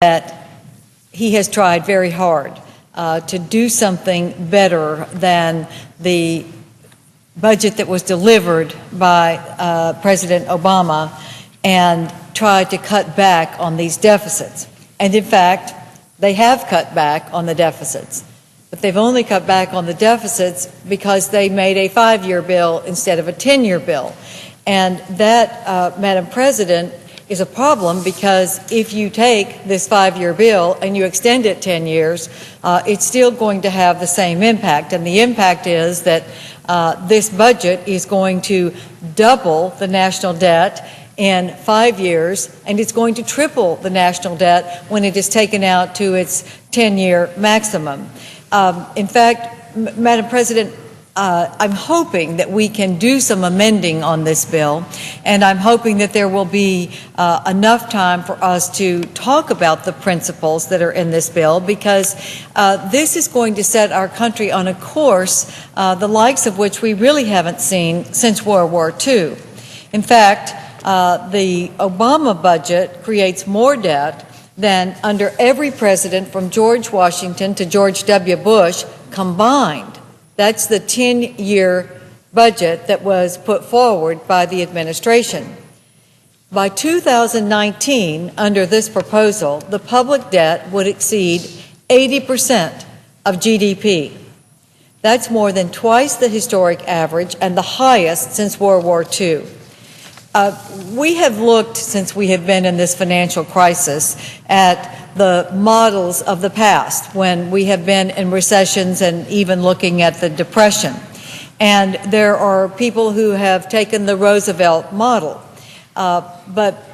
that he has tried very hard to do something better than the budget that was delivered by President Obama and tried to cut back on these deficits. And in fact, they have cut back on the deficits. But they've only cut back on the deficits because they made a 5-year bill instead of a 10-year bill. And that, Madam President, is a problem because if you take this 5-year bill and you extend it 10 years, it's still going to have the same impact. And the impact is that this budget is going to double the national debt in 5 years, and it's going to triple the national debt when it is taken out to its 10-year maximum. In fact, Madam President, I'm hoping that we can do some amending on this bill, and I'm hoping that there will be enough time for us to talk about the principles that are in this bill, because this is going to set our country on a course the likes of which we really haven't seen since World War II. In fact, the Obama budget creates more debt than under every president from George Washington to George W. Bush combined. That's the 10-year budget that was put forward by the administration. By 2019, under this proposal, the public debt would exceed 80% of GDP. That's more than twice the historic average and the highest since World War II. We have looked, since we have been in this financial crisis, at the models of the past when we have been in recessions and even looking at the Depression. And there are people who have taken the Roosevelt model. But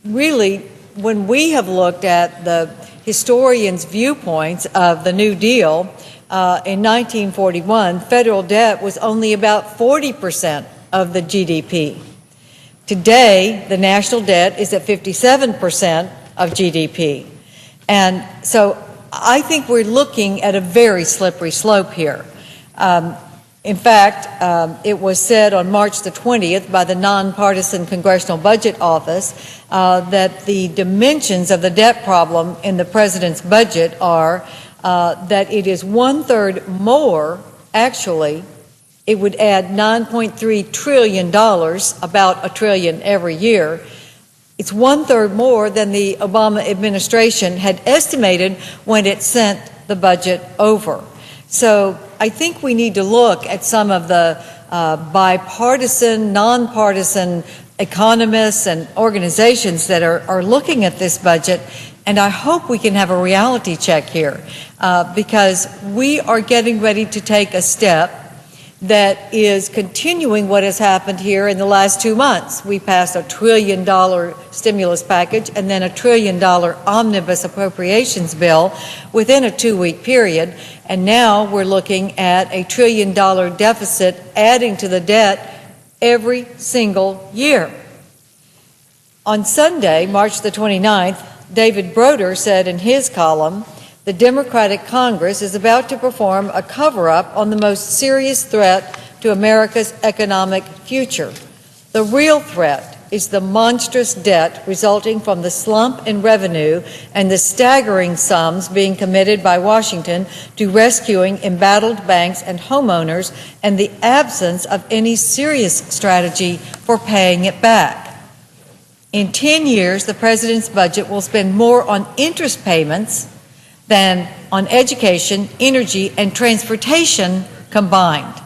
really, when we have looked at the historians' viewpoints of the New Deal, in 1941, federal debt was only about 40% of the GDP. Today, the national debt is at 57% of GDP. And so I think we're looking at a very slippery slope here. In fact, it was said on March the 20th by the nonpartisan Congressional Budget Office that the dimensions of the debt problem in the president's budget are that it is 1/3 more, actually. It would add $9.3 trillion, about $1 trillion every year. It's 1/3 more than the Obama administration had estimated when it sent the budget over. So I think we need to look at some of the bipartisan, nonpartisan economists and organizations that are looking at this budget, and I hope we can have a reality check here because we are getting ready to take a step that is continuing what has happened here in the last 2 months. We passed a $1 trillion stimulus package and then a $1 trillion omnibus appropriations bill within a 2-week period, and now we're looking at a $1 trillion deficit adding to the debt every single year. On Sunday, March the 29th, David Broder said in his column, "The Democratic Congress is about to perform a cover-up on the most serious threat to America's economic future. The real threat is the monstrous debt resulting from the slump in revenue and the staggering sums being committed by Washington to rescuing embattled banks and homeowners and the absence of any serious strategy for paying it back. In 10 years, the president's budget will spend more on interest payments than on education, energy, and transportation combined.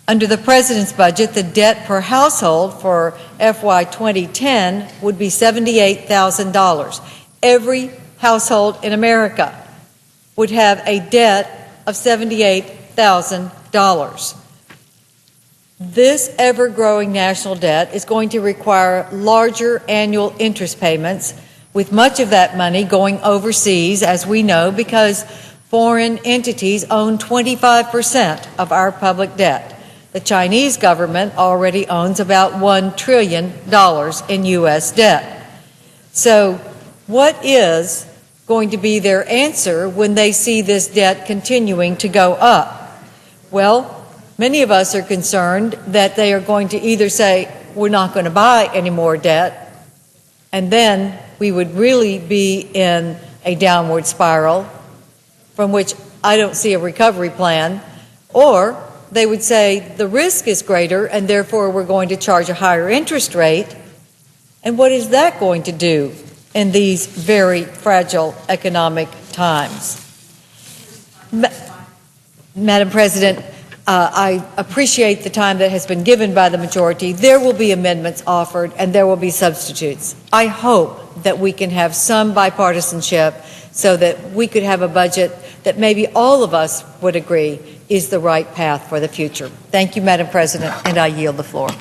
Under the president's budget, the debt per household for FY 2010 would be $78,000. Every household in America would have a debt of $78,000. This ever-growing national debt is going to require larger annual interest payments, with much of that money going overseas, as we know, because foreign entities own 25% of our public debt. The Chinese government already owns about $1 trillion in U.S. debt. So what is going to be their answer when they see this debt continuing to go up? Well, many of us are concerned that they are going to either say, we're not going to buy any more debt, And then we would really be in a downward spiral from which I don't see a recovery plan. Or they would say the risk is greater and therefore we're going to charge a higher interest rate. And what is that going to do in these very fragile economic times? Madam President, I appreciate the time that has been given by the majority. There will be amendments offered and there will be substitutes. I hope that we can have some bipartisanship so that we could have a budget that maybe all of us would agree is the right path for the future. Thank you, Madam President, and I yield the floor.